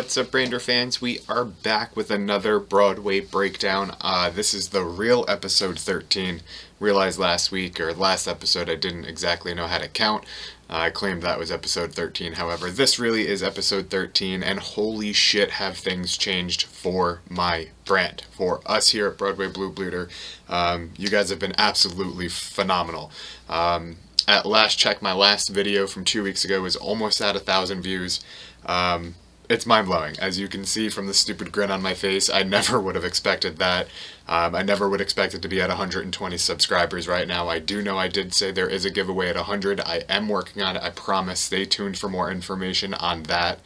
What's up, Brander fans? We are back with another Broadway Breakdown. This is the real episode 13. Realized last episode I didn't exactly know how to count. I claimed that was episode 13. However, this really is episode 13, and holy shit have things changed for my brand. For us here at BroadwayBlueBleeder. You guys have been absolutely phenomenal. At last check, my last video from 2 weeks ago was almost at 1,000 views. It's mind-blowing. As you can see from the stupid grin on my face, I never would have expected that. I never would expect it to be at 120 subscribers right now. I do know I did say there is a giveaway at 100. I am working on it, I promise. Stay tuned for more information on that.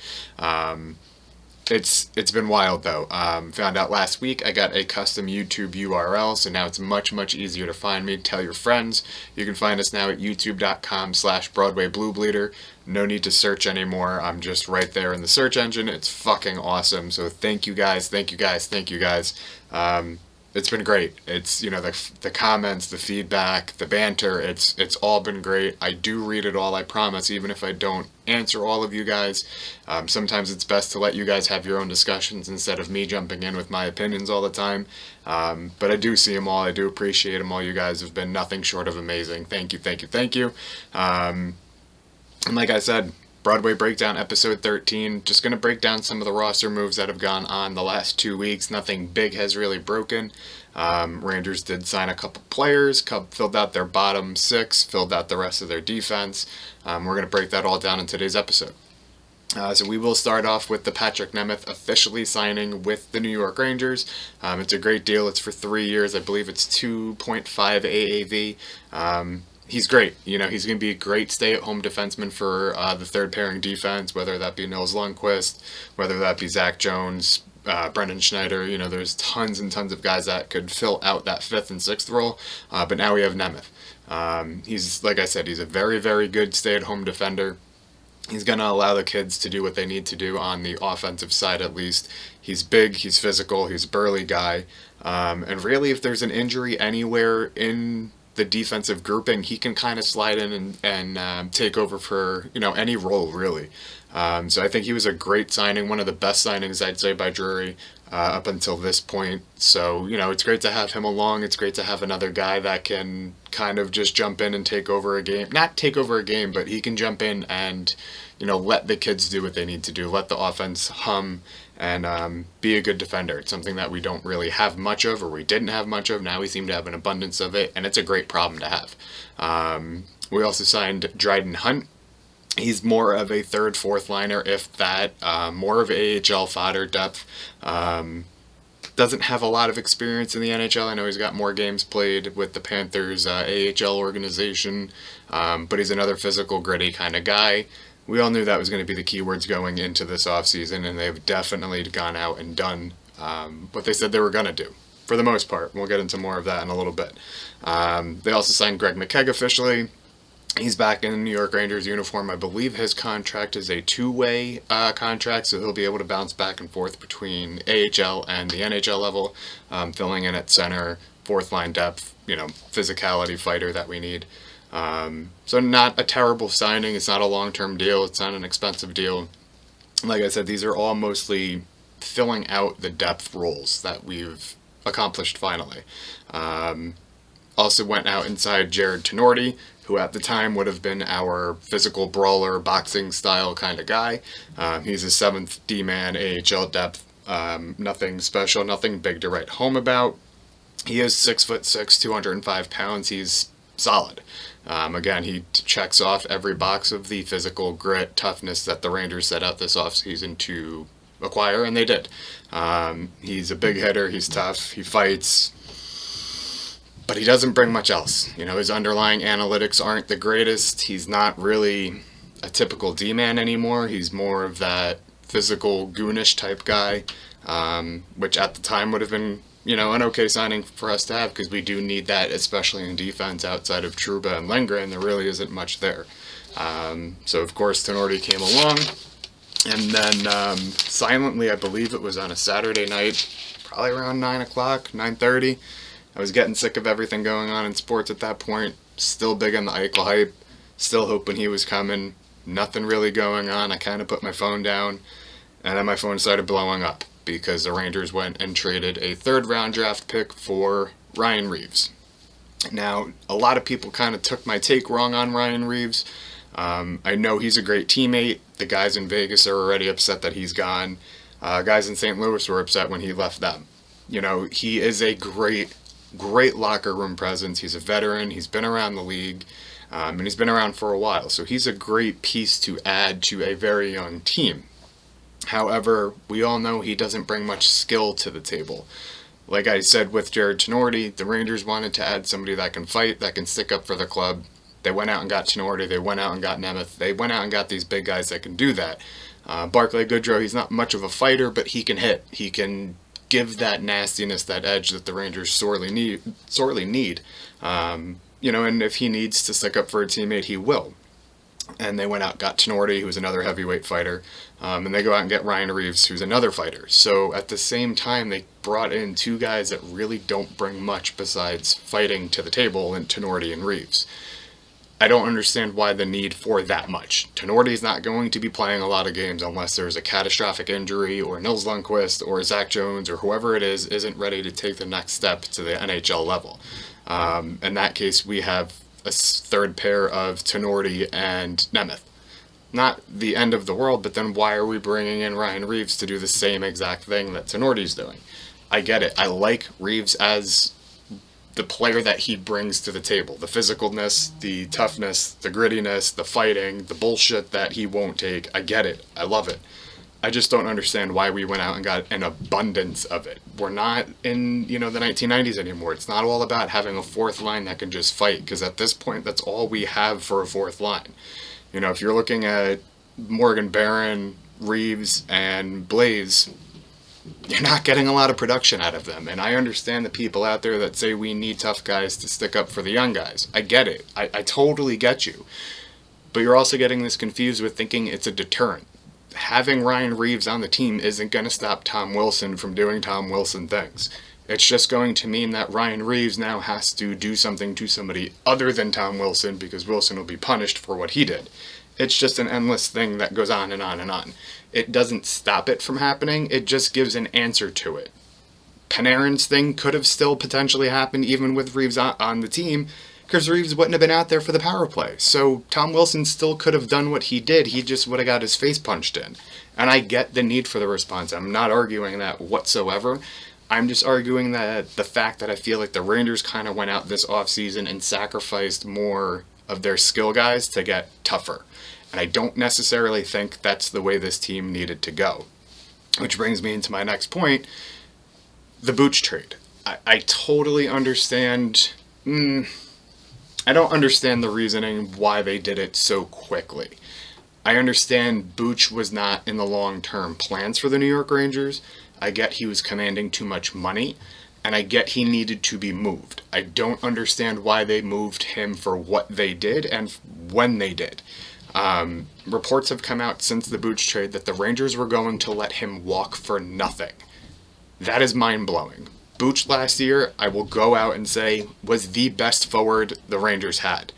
It's been wild though. Found out last week I got a custom YouTube URL, so now it's much easier to find me. Tell your friends. You can find us now at youtube.com/BroadwayBlueBleeder. No need to search anymore. I'm just right there in the search engine. It's fucking awesome. So thank you guys. It's been great. It's, you know, the comments, the feedback, the banter, it's all been great. I do read it all, I promise, even if I don't answer all of you guys. Sometimes it's best to let you guys have your own discussions instead of me jumping in with my opinions all the time. But I do see them all. I do appreciate them all. You guys have been nothing short of amazing. Thank you. And like I said, Broadway Breakdown episode 13, just going to break down some of the roster moves that have gone on the last 2 weeks. Nothing big has really broken. Rangers did sign a couple players, filled out their bottom six, filled out the rest of their defense. We're going to break that all down in today's episode. So we will start off with the Patrick Nemeth officially signing with the New York Rangers. It's a great deal. It's for 3 years. I believe it's 2.5 AAV. He's great. You know, he's going to be a great stay-at-home defenseman for the third pairing defense, whether that be Nils Lundqvist, whether that be Zach Jones, Brendan Schneider. You know, there's tons and tons of guys that could fill out that fifth and sixth role, but now we have Nemeth. He's, like I said, he's a very good stay-at-home defender. He's going to allow the kids to do what they need to do on the offensive side at least. He's big, he's physical, he's a burly guy, and really if there's an injury anywhere in the defensive grouping, he can kind of slide in and take over for, you know, any role really. So I think he was a great signing, one of the best signings I'd say by Drury up until this point. So, you know, it's great to have him along. It's great to have another guy that can kind of just jump in and take over a game. Not take over a game, but he can jump in and, you know, let the kids do what they need to do. Let the offense hum and be a good defender. It's something that we don't really have much of, or we didn't have much of. Now we seem to have an abundance of it, and it's a great problem to have. We also signed Dryden Hunt. He's more of a third, fourth liner, if that. More of AHL fodder depth. Doesn't have a lot of experience in the NHL. I know he's got more games played with the Panthers AHL organization, but he's another physical, gritty kind of guy. We all knew that was going to be the keywords going into this offseason, and they've definitely gone out and done what they said they were going to do, for the most part. We'll get into more of that in a little bit. They also signed Greg McKegg officially. He's back in the New York Rangers uniform. I believe his contract is a two-way contract, so he'll be able to bounce back and forth between AHL and the NHL level, filling in at center, fourth line depth, you know, physicality fighter that we need. So not a terrible signing. It's not a long-term deal. It's not an expensive deal. Like I said, these are all mostly filling out the depth roles that we've accomplished finally. Also went out inside Jared Tenorti, who at the time would have been our physical brawler, boxing style kind of guy. He's a seventh D-man, AHL depth. Nothing special, nothing big to write home about. He is 6'6", 205 pounds. He's solid. Again, he checks off every box of the physical grit, toughness that the Rangers set out this offseason to acquire, and they did. He's a big hitter, he's tough, he fights, but he doesn't bring much else. You know, his underlying analytics aren't the greatest. He's not really a typical D-man anymore. He's more of that physical, goonish type guy, which at the time would have been, you know, an okay signing for us to have, because we do need that, especially in defense. Outside of Trouba and Lindgren, there really isn't much there. So, of course, Tenorti came along, and then silently, I believe it was on a Saturday night, probably around 9 o'clock, 9:30. I was getting sick of everything going on in sports at that point, still big on the Eichel hype, still hoping he was coming, nothing really going on. I kind of put my phone down, And then my phone started blowing up because the Rangers went and traded a third-round draft pick for Ryan Reaves. Now, a lot of people kind of took my take wrong on Ryan Reaves. I know he's a great teammate. The guys in Vegas are already upset that he's gone. Guys in St. Louis were upset when he left them. You know, he is a great locker room presence. He's a veteran. He's been around the league, and he's been around for a while. So he's a great piece to add to a very young team. However, we all know he doesn't bring much skill to the table. Like I said with Jared Tenorti, the Rangers wanted to add somebody that can fight, that can stick up for the club. They went out and got Tenorti. They went out and got Nemeth. They went out and got these big guys that can do that. Barclay Goodrow, he's not much of a fighter, but he can hit. He can give that nastiness, that edge that the Rangers sorely need. You know, and if he needs to stick up for a teammate, he will. And they went out and got Tenorti, who's another heavyweight fighter. And they go out and get Ryan Reaves, who's another fighter. So at the same time, they brought in two guys that really don't bring much besides fighting to the table in Tenorti and Reaves. I don't understand why the need for that much. Tenorti's not going to be playing a lot of games unless there's a catastrophic injury, or Nils Lundqvist or Zach Jones or whoever it is isn't ready to take the next step to the NHL level. In that case, we have a third pair of Tenorti and Nemeth. Not the end of the world, but then why are we bringing in Ryan Reaves to do the same exact thing that Tenorti's doing? I get it. I like Reaves as the player that he brings to the table. The physicalness, the toughness, the grittiness, the fighting, the bullshit that he won't take. I get it. I love it. I just don't understand why we went out and got an abundance of it. We're not in, the 1990s anymore. It's not all about having a fourth line that can just fight, because at this point, that's all we have for a fourth line. If you're looking at Morgan Barron, Reaves, and Blaze, you're not getting a lot of production out of them. And I understand the people out there that say we need tough guys to stick up for the young guys. I get it. I totally get you. But you're also getting this confused with thinking it's a deterrent. Having Ryan Reaves on the team isn't going to stop Tom Wilson from doing Tom Wilson things. It's just going to mean that Ryan Reaves now has to do something to somebody other than Tom Wilson, because Wilson will be punished for what he did. It's just an endless thing that goes on and on and on. It doesn't stop it from happening, it just gives an answer to it. Panarin's thing could have still potentially happened even with Reaves on the team, because Reaves wouldn't have been out there for the power play. So Tom Wilson still could have done what he did, he just would have got his face punched in. And I get the need for the response, I'm not arguing that whatsoever. I'm just arguing that the fact that I feel like the Rangers kind of went out this offseason and sacrificed more of their skill guys to get tougher. And I don't necessarily think that's the way this team needed to go. Which brings me into my next point, the Booch trade. I totally understand. I don't understand the reasoning why they did it so quickly. I understand Booch was not in the long-term plans for the New York Rangers. I get he was commanding too much money, and I get he needed to be moved. I don't understand why they moved him for what they did and when they did. Reports have come out since the Booch trade that the Rangers were going to let him walk for nothing. That is mind-blowing. Booch last year, I will go out and say, was the best forward the Rangers had.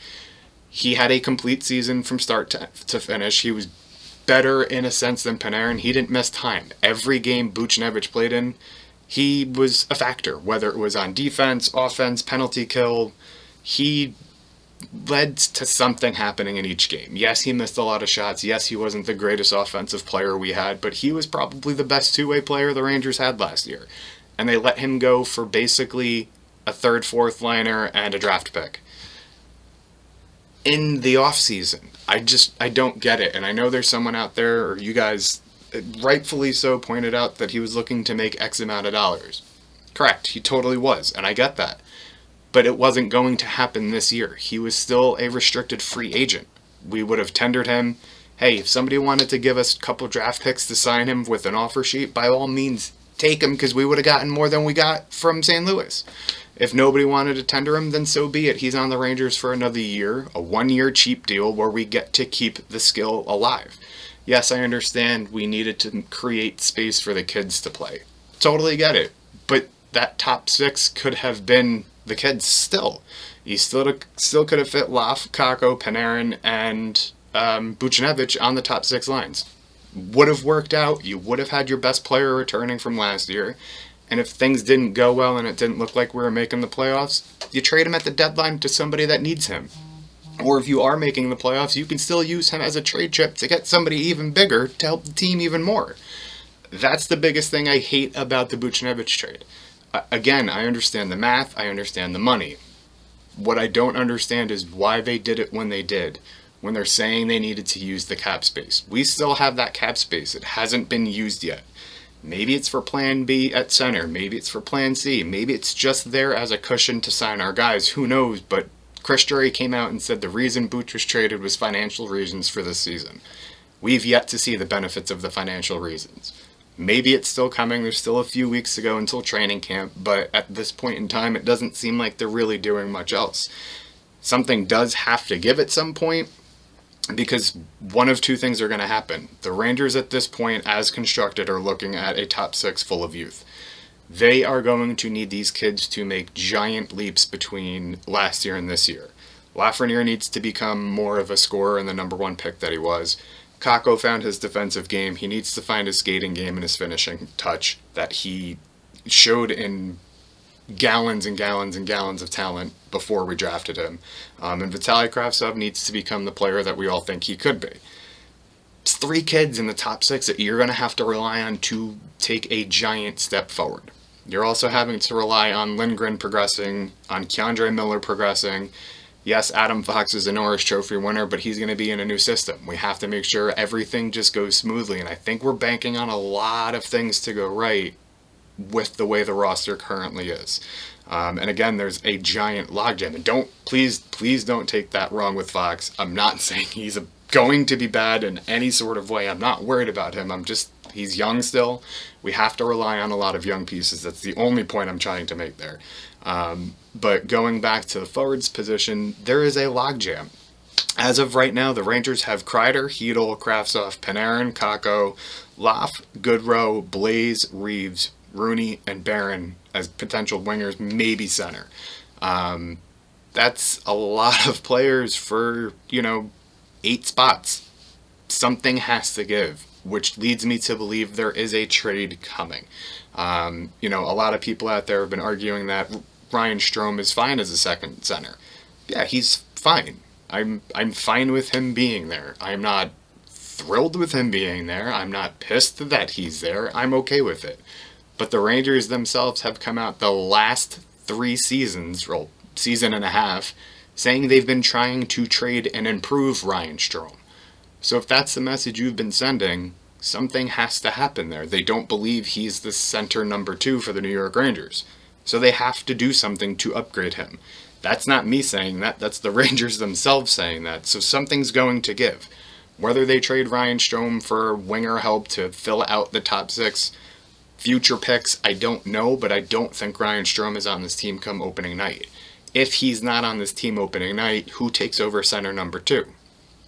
He had a complete season from start to finish. He was better in a sense than Panarin. He didn't miss time. Every game Buchnevich played in, he was a factor, whether it was on defense, offense, penalty kill. He led to something happening in each game. Yes, he missed a lot of shots. Yes, he wasn't the greatest offensive player we had, but he was probably the best two-way player the Rangers had last year. And they let him go for basically a third, fourth liner and a draft pick in the offseason. I don't get it. And I know there's someone out there, or you guys rightfully so pointed out that he was looking to make X amount of dollars. Correct, he totally was, and I get that. But it wasn't going to happen this year. He was still a restricted free agent. We would have tendered him, hey, if somebody wanted to give us a couple draft picks to sign him with an offer sheet, by all means, take him, because we would have gotten more than we got from St. Louis. If nobody wanted to tender him, then so be it. He's on the Rangers for another year, a 1-year cheap deal where we get to keep the skill alive. Yes, I understand we needed to create space for the kids to play. Totally get it. But that top six could have been the kids still. He still could have fit Laf, Kakko, Panarin, and Buchnevich on the top six lines. would have worked out. You would have had your best player returning from last year. And if things didn't go well and it didn't look like we were making the playoffs, you trade him at the deadline to somebody that needs him. Or if you are making the playoffs, you can still use him as a trade chip to get somebody even bigger to help the team even more. That's the biggest thing I hate about the Buchnevich trade. Again, I understand the math, I understand the money. What I don't understand is why they did it when they did, when they're saying they needed to use the cap space. We still have that cap space. It hasn't been used yet. Maybe it's for Plan B at center. Maybe it's for Plan C. Maybe it's just there as a cushion to sign our guys. Who knows? But Chris Drury came out and said the reason Booch was traded was financial reasons for this season. We've yet to see the benefits of the financial reasons. Maybe it's still coming. There's still a few weeks to go until training camp. But at this point in time, it doesn't seem like they're really doing much else. Something does have to give at some point, because one of two things are going to happen. The Rangers at this point, as constructed, are looking at a top six full of youth. They are going to need these kids to make giant leaps between last year and this year. Lafreniere needs to become more of a scorer and the number one pick that he was. Kakko found his defensive game. He needs to find his skating game and his finishing touch that he showed in gallons and gallons and gallons of talent before we drafted him. And Vitaly Kravtsov needs to become the player that we all think he could be. It's three kids in the top six that you're going to have to rely on to take a giant step forward. You're also having to rely on Lindgren progressing, on Keandre Miller progressing. Yes, Adam Fox is a Norris Trophy winner, but he's going to be in a new system. We have to make sure everything just goes smoothly, and I think we're banking on a lot of things to go right with the way the roster currently is. And again, there's a giant logjam. And please don't take that wrong with Fox. I'm not saying he's going to be bad in any sort of way. I'm not worried about him. He's young still. We have to rely on a lot of young pieces. That's the only point I'm trying to make there. But going back to the forwards position, there is a logjam. As of right now, the Rangers have Kreider, Hedl, Kravtsov, Panarin, Kakko, Loff, Goodrow, Blaze, Reeves, Rooney, and Barron as potential wingers, maybe center. That's a lot of players for, 8 spots. Something has to give, which leads me to believe there is a trade coming. A lot of people out there have been arguing that Ryan Strome is fine as a second center. Yeah, he's fine. I'm fine with him being there. I'm not thrilled with him being there. I'm not pissed that he's there. I'm okay with it. But the Rangers themselves have come out the last 3 seasons, or season and a half, saying they've been trying to trade and improve Ryan Strome. So if that's the message you've been sending, something has to happen there. They don't believe he's the center number 2 for the New York Rangers. So they have to do something to upgrade him. That's not me saying that. That's the Rangers themselves saying that. So something's going to give. Whether they trade Ryan Strome for winger help to fill out the top 6 future picks, I don't know, but I don't think Ryan Strome is on this team come opening night. If he's not on this team opening night, who takes over center number 2?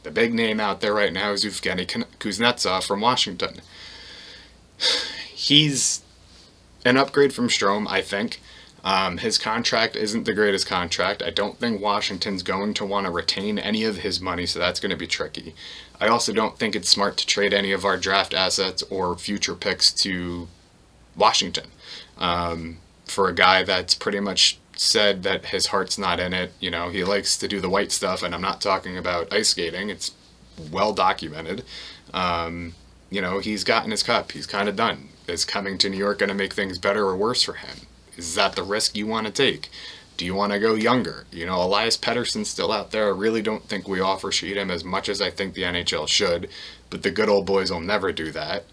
The big name out there right now is Evgeny Kuznetsov from Washington. He's an upgrade from Strome, I think. His contract isn't the greatest contract. I don't think Washington's going to want to retain any of his money, so that's going to be tricky. I also don't think it's smart to trade any of our draft assets or future picks to Washington for a guy that's pretty much said that his heart's not in it. He likes to do the white stuff, and I'm not talking about ice skating. It's well documented. He's gotten his cup. He's kind of done. Is coming to New York going to make things better or worse for him? Is that the risk you want to take? Do you want to go younger? Elias Pettersson's still out there. I really don't think we offer sheet him as much as I think the NHL should, but the good old boys will never do that.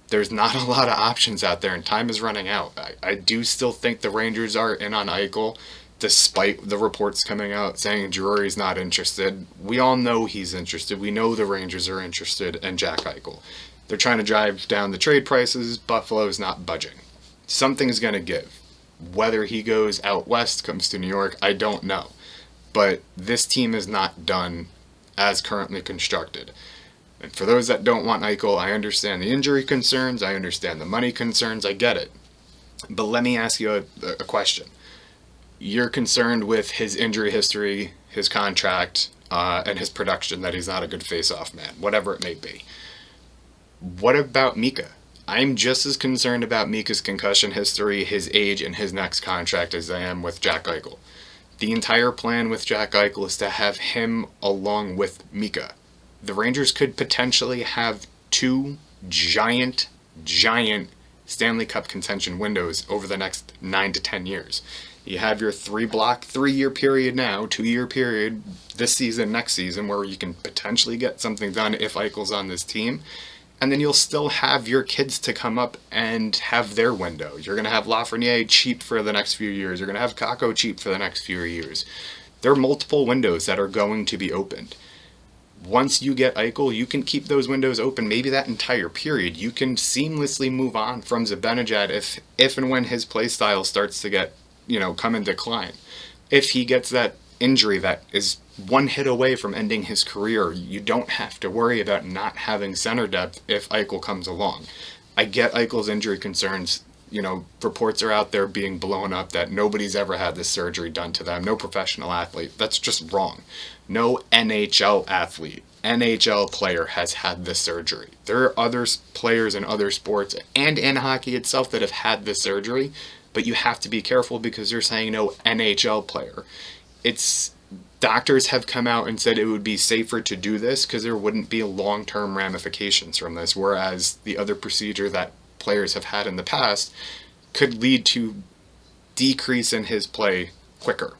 There's not a lot of options out there, and time is running out. I do still think the Rangers are in on Eichel, despite the reports coming out saying Drury's not interested. We all know he's interested. We know the Rangers are interested in Jack Eichel. They're trying to drive down the trade prices. Buffalo's not budging. Something's going to give. Whether he goes out west, comes to New York, I don't know. But this team is not done as currently constructed. And for those that don't want Eichel, I understand the injury concerns, I understand the money concerns, I get it. But let me ask you a question. You're concerned with his injury history, his contract, and his production, that he's not a good face-off man, whatever it may be. What about Mika? I'm just as concerned about Mika's concussion history, his age, and his next contract as I am with Jack Eichel. The entire plan with Jack Eichel is to have him along with Mika. The Rangers could potentially have two giant Stanley Cup contention windows over the next 9 to 10 years. You have your 3-year period now, 2-year period this season, next season, where you can potentially get something done if Eichel's on this team. And then you'll still have your kids to come up and have their window. You're going to have Lafreniere cheap for the next few years. You're going to have Kakko cheap for the next few years. There are multiple windows that are going to be opened. Once you get Eichel, you can keep those windows open, maybe that entire period. You can seamlessly move on from Zibanejad if and when his play style starts to get, come in decline. If he gets that injury that is one hit away from ending his career, you don't have to worry about not having center depth if Eichel comes along. I get Eichel's injury concerns. Reports are out there being blown up that nobody's ever had this surgery done to them. No professional athlete. That's just wrong. No NHL athlete, NHL player has had this surgery. There are other players in other sports and in hockey itself that have had this surgery, but you have to be careful because you're saying no NHL player. Doctors have come out and said it would be safer to do this because there wouldn't be long-term ramifications from this, whereas the other procedure that players have had in the past could lead to decrease in his play quicker.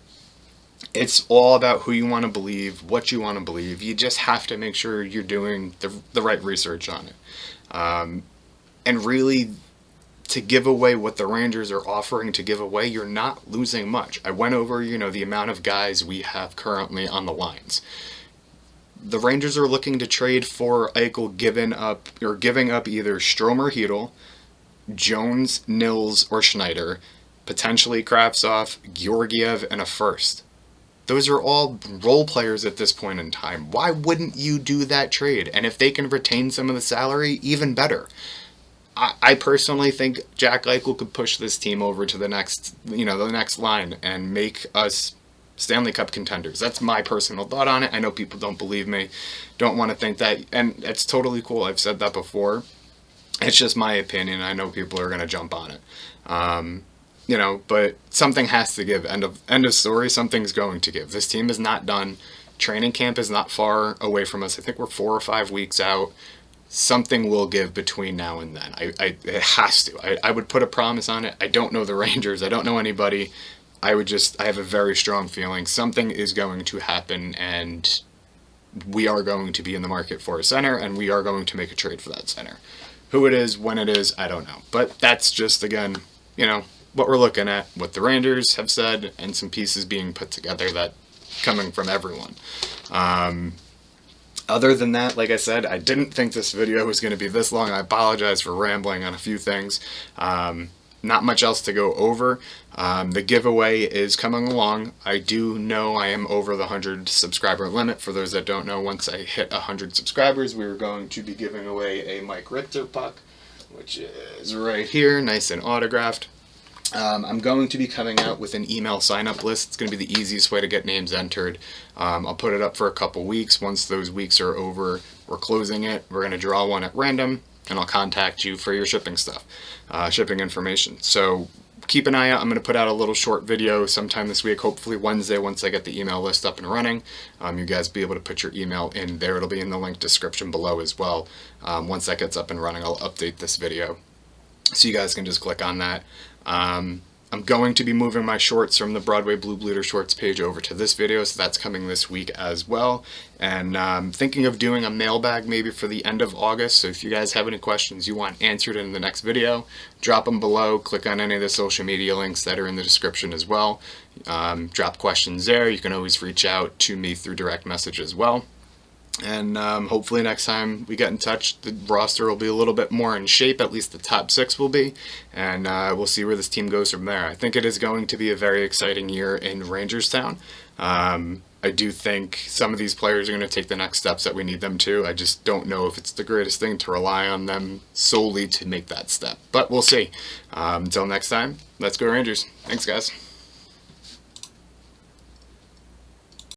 It's all about who you want to believe, what you want to believe. You just have to make sure you're doing the right research on it. And really, to give away what the Rangers are offering to give away, you're not losing much. I went over, the amount of guys we have currently on the lines. The Rangers are looking to trade for Eichel, giving up either Strome or Hedl, Jones, Nils, or Schneider, potentially Kravtsov, Georgiev, and a first. Those are all role players at this point in time. Why wouldn't you do that trade? And if they can retain some of the salary, even better. I personally think Jack Eichel could push this team over to the next line and make us Stanley Cup contenders. That's my personal thought on it. I know people don't believe me, don't want to think that, and it's totally cool. I've said that before. It's just my opinion. I know people are going to jump on it. But something has to give. End of story. Something's going to give. This team is not done. Training camp is not far away from us. I think we're 4 or 5 weeks out. Something will give between now and then. It has to. I would put a promise on it. I don't know the Rangers. I don't know anybody. I have a very strong feeling something is going to happen, and we are going to be in the market for a center, and we are going to make a trade for that center. Who it is, when it is, I don't know. But that's just, again, what we're looking at, what the Rangers have said, and some pieces being put together that coming from everyone. Other than that, like I said, I didn't think this video was going to be this long. I apologize for rambling on a few things. Not much else to go over. The giveaway is coming along. I do know I am over the 100 subscriber limit. For those that don't know, once I hit 100 subscribers, we were going to be giving away a Mike Richter puck, which is right here, nice and autographed. I'm going to be coming out with an email sign-up list. It's going to be the easiest way to get names entered. I'll put it up for a couple weeks. Once those weeks are over, we're closing it. We're going to draw one at random, and I'll contact you for your shipping stuff, shipping information. So keep an eye out. I'm going to put out a little short video sometime this week, hopefully Wednesday, once I get the email list up and running. You guys be able to put your email in there. It'll be in the link description below as well. Once that gets up and running, I'll update this video, so you guys can just click on that. I'm going to be moving my shorts from the Broadway Blue Bleeder shorts page over to this video, so that's coming this week as well. And thinking of doing a mailbag maybe for the end of August, so if you guys have any questions you want answered in the next video, drop them below. Click on any of the social media links that are in the description as well. Drop questions there. You can always reach out to me through direct message as well. And hopefully next time we get in touch, the roster will be a little bit more in shape, at least the top 6 will be, and we'll see where this team goes from there. I think it is going to be a very exciting year in Rangerstown. I do think some of these players are going to take the next steps that we need them to. I just don't know if it's the greatest thing to rely on them solely to make that step, but we'll see. Until next time, let's go Rangers. Thanks, guys.